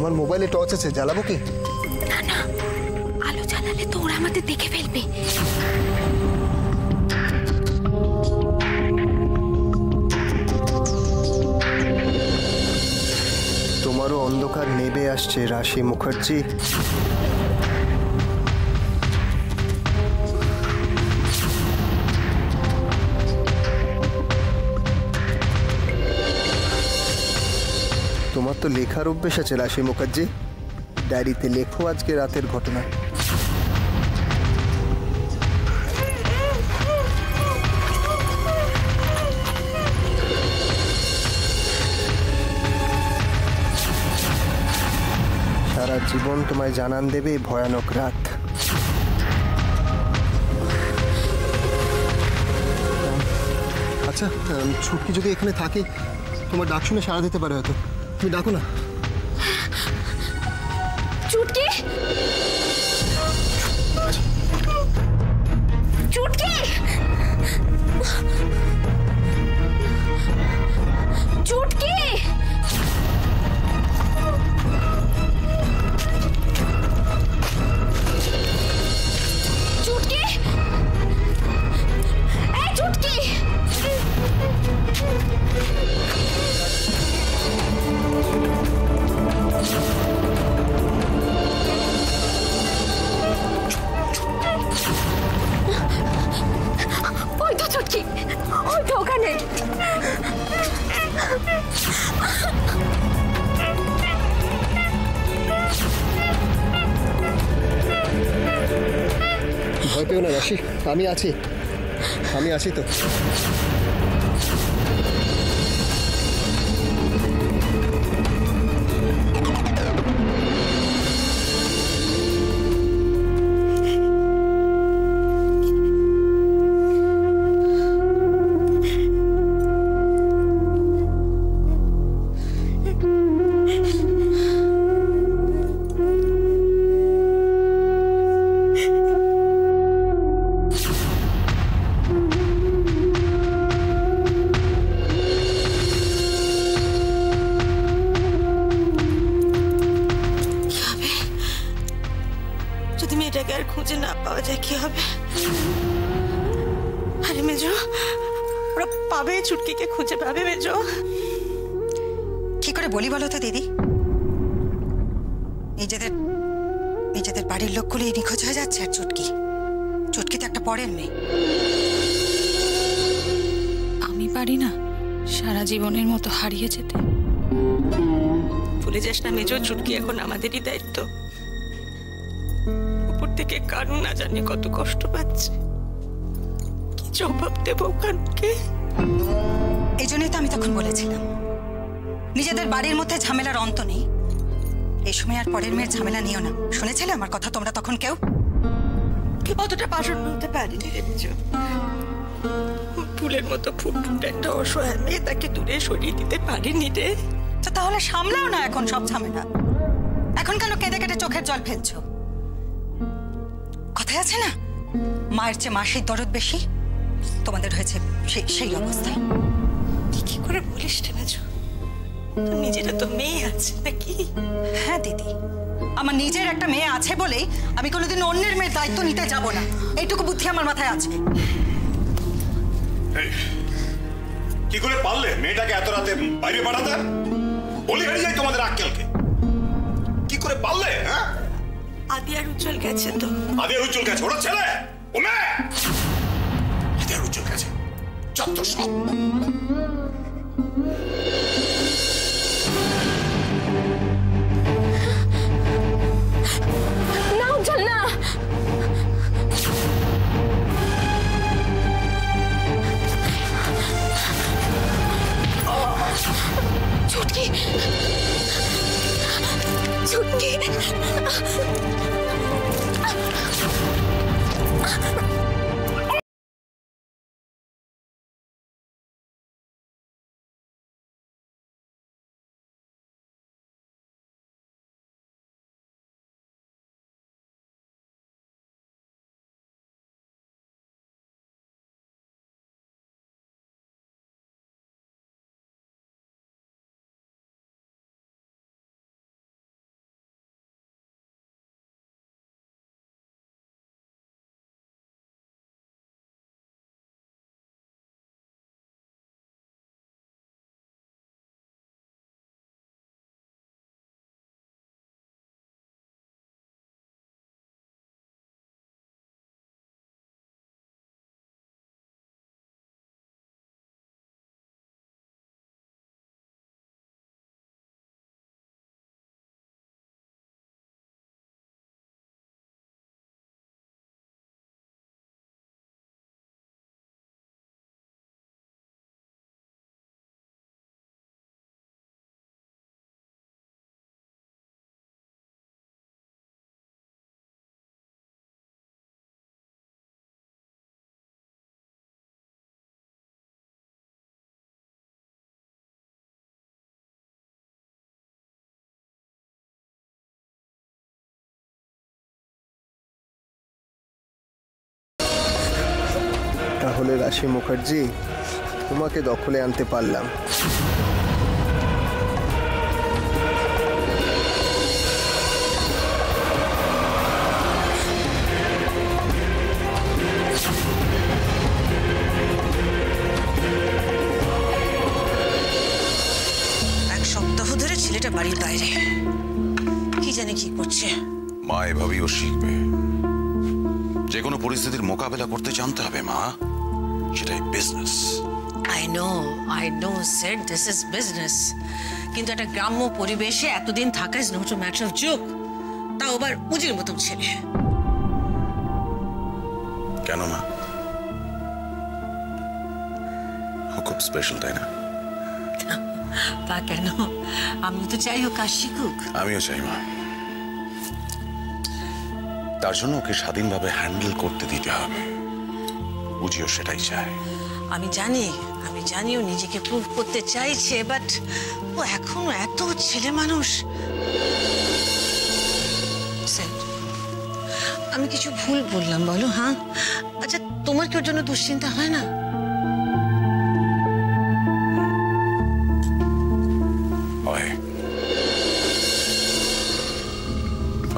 আমার মোবাইলে টর্চ আছে, জ্বালাবো কি? না না, আলো জ্বালালে তো ওরা আমাদের দেখে ফেলবে। তোমারও অন্ধকার নেবে আসছে রাশি মুখার্জি। তোমার তো লেখার অভ্যেস আছে রাশি মুখার্জি, ডায়েরিতে লেখো আজকে রাতের ঘটনা। সারা জীবন তোমায় জানান দেবে ভয়ানক রাত। আচ্ছা, ছুটকি যদি এখানে থাকে তোমার ডাক শুনে সাড়া দিতে পারে হয়তো, তুমি ডাকো না। চুটকি, চুটকি, চুটকি, চুটকি, এই চুটকি। ওই তো চুটকি, ওই তো ওখানে। ভয় পেও না রাশি, আমি আছি, আমি আছি তো। যদি মেয়েটাকে আর খুঁজে না পাওয়া যায় কি হবে? আরে মেজো, ওরা পাবে, চুটকিকে খুঁজে পাবে মেজো। কি করে বলি বলো তো দিদি? নিজেদের নিজেদের বাড়ির লোকগুলোই নিখোঁজ হয়ে যাচ্ছে, আর চুটকি, চুটকি তো একটা পরের মেয়ে। আমি পারি না সারা জীবনের মতো হারিয়ে যেতে। ভুলে যাস না মেজো, চুটকি এখন আমাদেরই দায়িত্ব। উপর থেকে কারণ না জানি কত কষ্ট পাচ্ছে, কি জবাব দেবো কানকে? এই জন্যই তো আমি তখন বলেছিলাম নিজেদের বাড়ির মধ্যে ঝামেলার অন্ত নেই, এই সময় আর পরের মেয়ের ঝামেলা নিও না। শুনেছিলে আমার কথা তোমরা তখন কেউ? অতটা পাষণ্ড হতে পারিনি রে মেজো। ফুলের মতো ফুটফুটে একটা অসহায় মেয়ে, তাকে দূরে সরিয়ে দিতে পারিনি রে। তো তাহলে সামলাও না এখন সব ঝামেলা। এখন কেন কেঁদে কেটে চোখের জল ফেলছো? কথায় আছে না, মায়ের চেয়ে মাসির দরদ বেশি, তোমাদের হয়েছে সেই অবস্থা। কি করে বলিস রে মেজো? তোর নিজেরা তো মেয়ে আছে নাকি? হ্যাঁ দিদি, আমার নিজের একটা মেয়ে আছে বলেই আমি কোনোদিন অন্যের মেয়ের দায়িত্ব নিতে যাব না, এইটুকু বুদ্ধি আমার মাথায় আছে। কি করে পারলে মেয়েটাকে এত রাতে বাইরে পাঠাতে? বলি হারিয়ে যায় তোমাদের আক্কেলকে। কি করে পারলে? হ্যাঁ, আদি আর উজ্জ্বল গেছে তো। আদি আর উজ্জ্বল গেছে? ওরা ছেলে, ও মেয়ে। আদি আর উজ্জ্বল গেছে, যত সব। না উজ্জ্বল না, চুটকি, চুটকি। তাহলে রাশি মুখার্জি, তোমাকে দখলে আনতে পারলাম। এক সপ্তাহ ধরে ছেলেটা বাড়ির বাইরে, কি জানে কি করছে। মা, এভাবেই ও শিখবে। যে কোনো পরিস্থিতির মোকাবেলা করতে জানতে হবে মা, সেটাই business. I know, said this is business. কিন্তু একটা গ্রাম্য পরিবেশে এতদিন থাকা is not a matter of joke. তাও আবার উজির মতন ছেলে। কেন মা? ও খুব স্পেশাল, তাই না? তা কেন? আমি তো চাই ও কাজ শিখুক। আমিও চাই মা। তার জন্য ওকে স্বাধীনভাবে হ্যান্ডেল করতে দিতে হবে। বুঝিও সেটাই চায়। আমি জানি ও নিজেকে প্রুভ করতে চাইছে, বাট ও এখনো এত ছেলে মানুষ। আমি কিছু ভুল বললাম বলো? হ্যাঁ, আচ্ছা তোমার কি ওর জন্য দুশ্চিন্তা হয় না? হয়।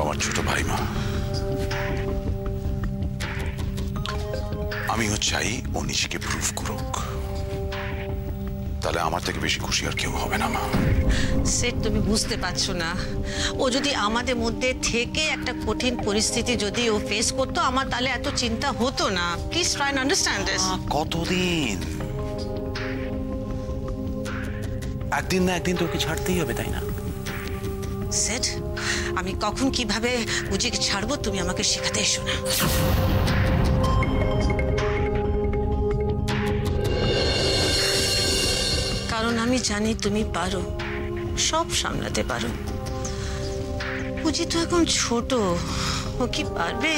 আমার ছোট ভাই মা, আমিও চাই ও নিজেকে প্রুভ করুক। তাহলে আমার থেকে বেশি খুশি আর কেউ হবে না মা। সেট, তুমি বুঝতে পারছো না, ও যদি আমাদের মধ্যে থেকে একটা কঠিন পরিস্থিতি যদি ও ফেস করতো, আমার তাহলে এত চিন্তা হতো না। Please try and understand this. কতদিন? একদিন না একদিন তোকে ছাড়তেই হবে, তাই না? সেট, আমি কখন কিভাবে উজিকে ছাড়বো তুমি আমাকে শেখাতে এসো না। কারণ আমি জানি তুমি পারো, সব সামলাতে পারো। উজি তো এখন ছোট, ও কি পারবে?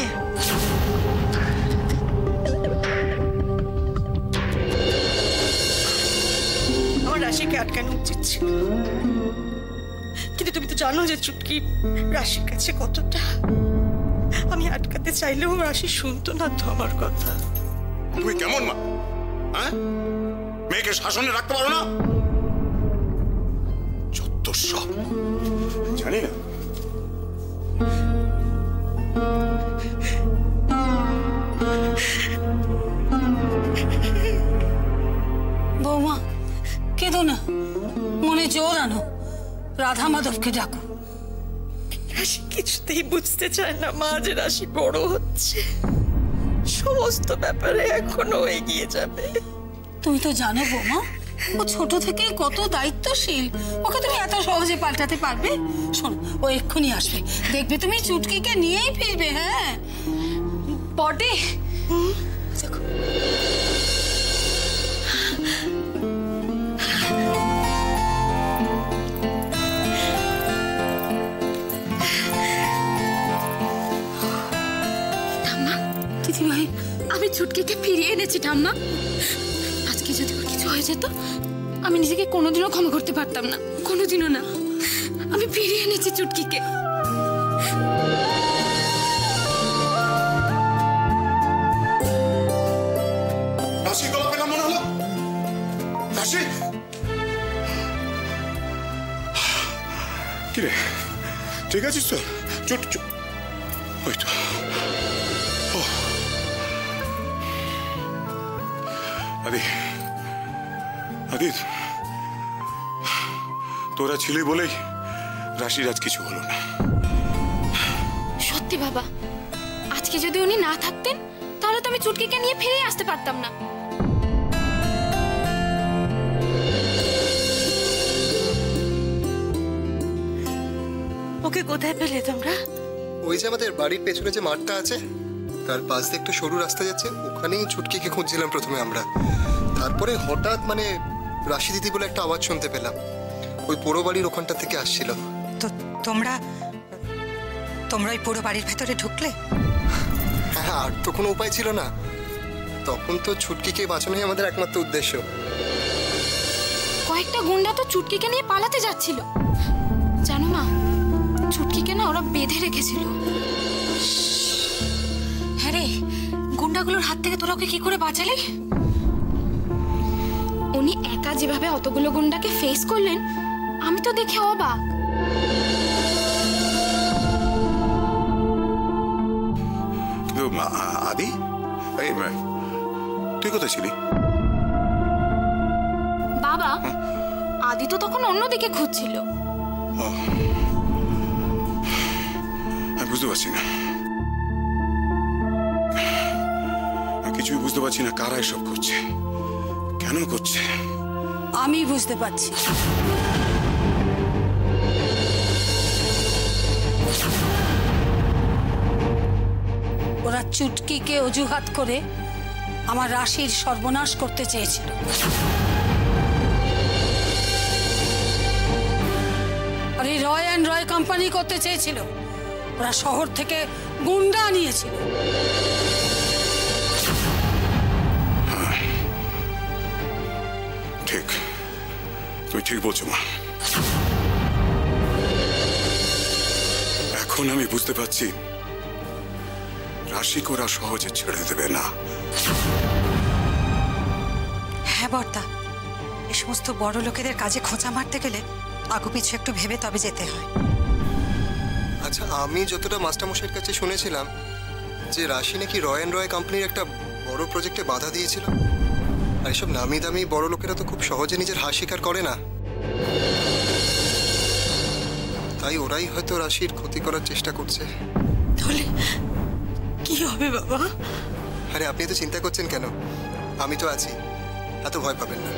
আমার রাশিকে আটকানো উচিত ছিল, কিন্তু তুমি তো জানো যে চুটকি রাশির কাছে কতটা। আমি আটকাতে চাইলেও রাশি শুনতো না তো আমার কথা। তুমি কেমন মা? হ্যাঁ, মেয়েকে শাসনে রাখতে পারো না? যত সব জানি না। বৌমা কেঁদো না, মনে জোর আনো, রাধা মাধবকে ডাকো। রাশি কিছুতেই বুঝতে চায় না মা যে রাশি বড় হচ্ছে, সমস্ত ব্যাপারে এখনো এগিয়ে যাবে। তুমি তো জানো বৌমা, ও ছোট থেকে কত দায়িত্বশীল, ওকে তুমি এত সহজে পাল্টাতে পারবে? শোনো, ও এক্ষুনি আসবে, দেখবে তুমি চুটকিকে নিয়েই ফিরবে। হ্যাঁ বটে। দেখো দিদিভাই, আমি চুটকিকে ফিরিয়ে এনেছি ঠাম্মা। আজকে যদি ওর কিছু হয়ে যেত, আমি নিজেকে কোনোদিনও ক্ষমা করতে পারতাম না, কোনোদিনও না। আমি ফিরিয়ে এনেছি চুটকিকে। রাশি গলা পেলাম মনে হলো। রাশি, কিরে ঠিক আছিস তো? চুট চুট, ওই তো। আদি আদি, তোরা ছিলি বলেই রাশির আজ কিছু হলো না। সত্যি বাবা, আজকে যদি উনি না থাকতেন তাহলে তো আমি চুটকিকে নিয়ে ফিরে আসতে পারতাম না। ওকে কোথায় পেলে তোমরা? ওই যে আমাদের বাড়ির পেছনে যে মাঠটা আছে, তার পাশ দিয়ে একটু সরু রাস্তা যাচ্ছে, ওখানেই চুটকিকে খুঁজছিলাম প্রথমে আমরা। তারপরে হঠাৎ রাশি দিদি বলে একটা আওয়াজ শুনতে পেলাম, ওই পুরো বাড়ির ওখানটা থেকে আসছিল। তো তোমরা ওই পুরো বাড়ির ভেতরে ঢুকলে? হ্যাঁ, আর তো কোনো উপায় ছিল না, তখন তো ছুটকিকে বাঁচানোই আমাদের একমাত্র উদ্দেশ্য। কয়েকটা গুন্ডা তো চুটকিকে নিয়ে পালাতে যাচ্ছিল, জানো মা? চুটকিকে না ওরা বেঁধে রেখেছিল। হ্যাঁ রে, গুন্ডাগুলোর হাত থেকে তোরা ওকে কি করে বাঁচালি? উনি একা যেভাবে অতগুলো গুন্ডাকে ফেস করলেন, আমি তো দেখে অবাক। আদি, তুই কোথায় ছিলি? বাবা, আদি তো তখন অন্যদিকে খুঁজছিল। আমি বুঝতে পারছি না, কিছুই বুঝতে পারছি না কারা এসব করছে, কেন করছে। আমি বুঝতে পারছি। ওরা চুটকিকে অজুহাত করে আমার রাশির সর্বনাশ করতে চেয়েছিল। আর এই রয় অ্যান্ড রয় কোম্পানি করতে চেয়েছিল। ওরা শহর থেকে গুন্ডা নিয়েছিল। ঠিক, তুই ঠিক বলছো মা। এখন আমি বুঝতে পারছি রাশিকে ওরা সহজে ছেড়ে দেবে না। হ্যাঁ বর্দা, এই সমস্ত বড় লোকেদের কাজে খোঁচা মারতে গেলে আগু পিছু একটু ভেবে তবে যেতে হয়। আচ্ছা, আমি যতটা মাস্টারমশাইয়ের কাছে শুনেছিলাম যে রাশি নাকি রয় অ্যান্ড রয় কোম্পানির একটা বড় প্রজেক্টে বাধা দিয়েছিল। আর এসব নামি দামি বড় লোকেরা তো খুব সহজে নিজের হার স্বীকার করে না। তাই ওরাই হয়তো রাশির ক্ষতি করার চেষ্টা করছে। তাহলে কি হবে বাবা? আরে আপনি তো চিন্তা করছেন কেন? আমি তো আছি, এত ভয় পাবেন না।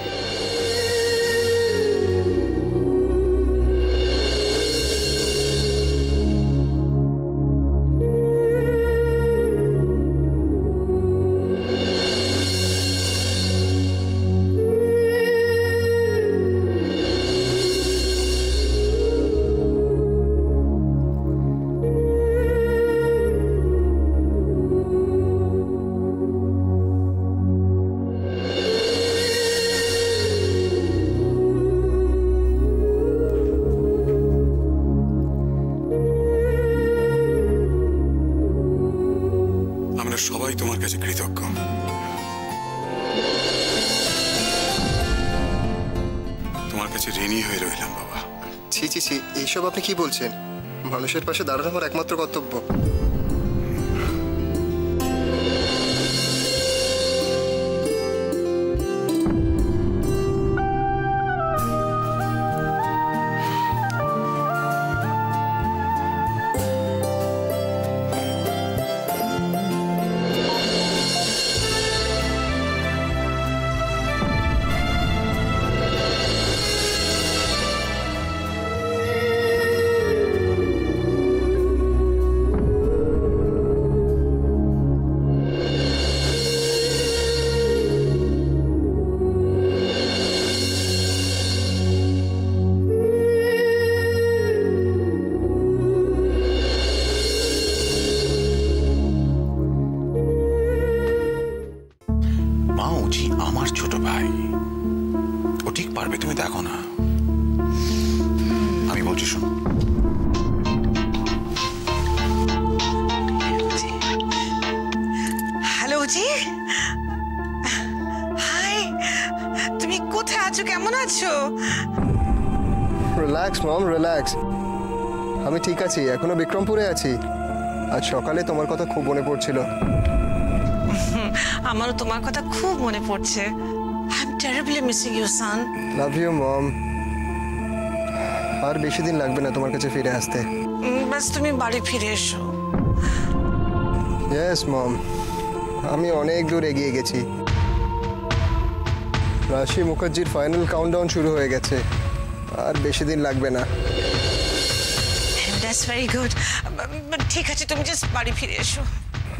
সবাই তোমার কাছে কৃতজ্ঞ। তোমার কাছে ঋণী হয়ে রইলাম বাবা। ছি ছি ছি, এইসব আপনি কি বলছেন? মানুষের পাশে দাঁড়ানো আমার একমাত্র কর্তব্য। আমার ছোট ভাই, ও ঠিক পারবে, তুমি দেখো না। আমি বলছি শোন। হ্যালো জি, হাই, তুমি কোথায় আছো, কেমন আছো? রিল্যাক্স মম, রিল্যাক্স। আমি ঠিক আছি, এখনো বিক্রমপুরে আছি। আজ সকালে তোমার কথা খুব মনে পড়ছিল। আমারও তোমার কথা খুব মনে পড়ছে। I am terribly missing you son. Love you mom. আর বেশি দিন লাগবে না তোমার কাছে ফিরে আসতে। বাস তুমি বাড়ি ফিরে এসো। ইয়েস মম, আমি অনেক দূর এগিয়ে গেছি। রাশি মুখার্জির ফাইনাল কাউন্টডাউন শুরু হয়ে গেছে, আর বেশি দিন লাগবে না। That's very good. ঠিক আছে, তুমি জাস্ট বাড়ি ফিরে এসো।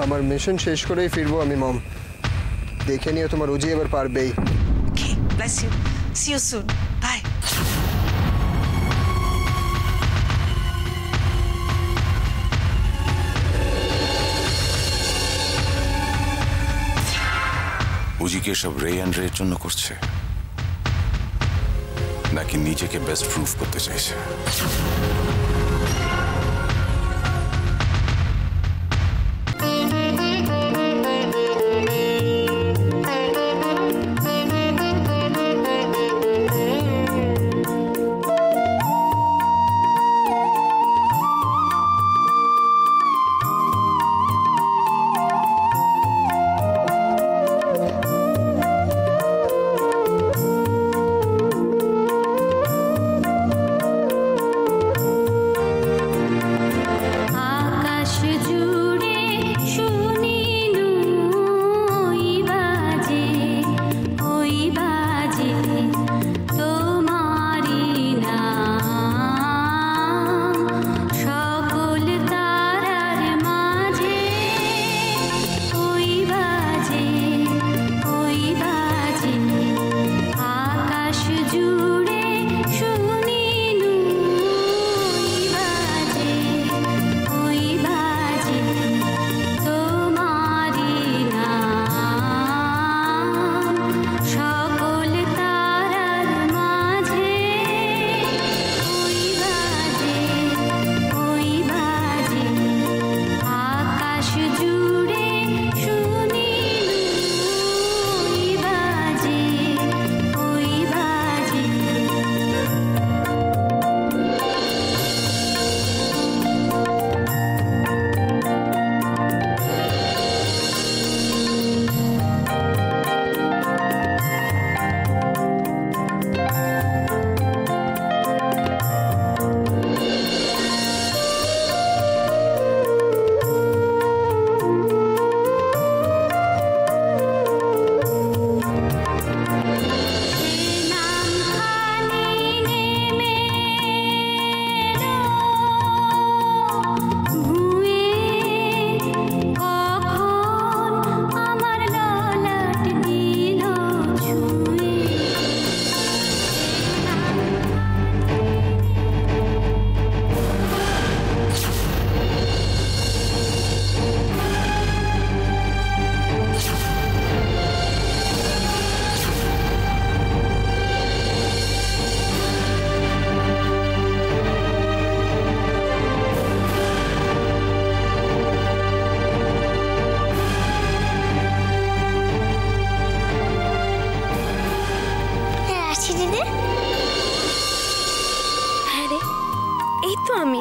আমার মিশন শেষ করেই ফিরবো আমি মম। দেখে নিও তোমার রোজি এবার পারবেই। Okay, bless you, see you soon, bye. উজিকে সব রে অ্যান্ড রের জন্য করছে, নাকি নিজেকে বেস্ট প্রুফ করতে চাইছে? তো আমি।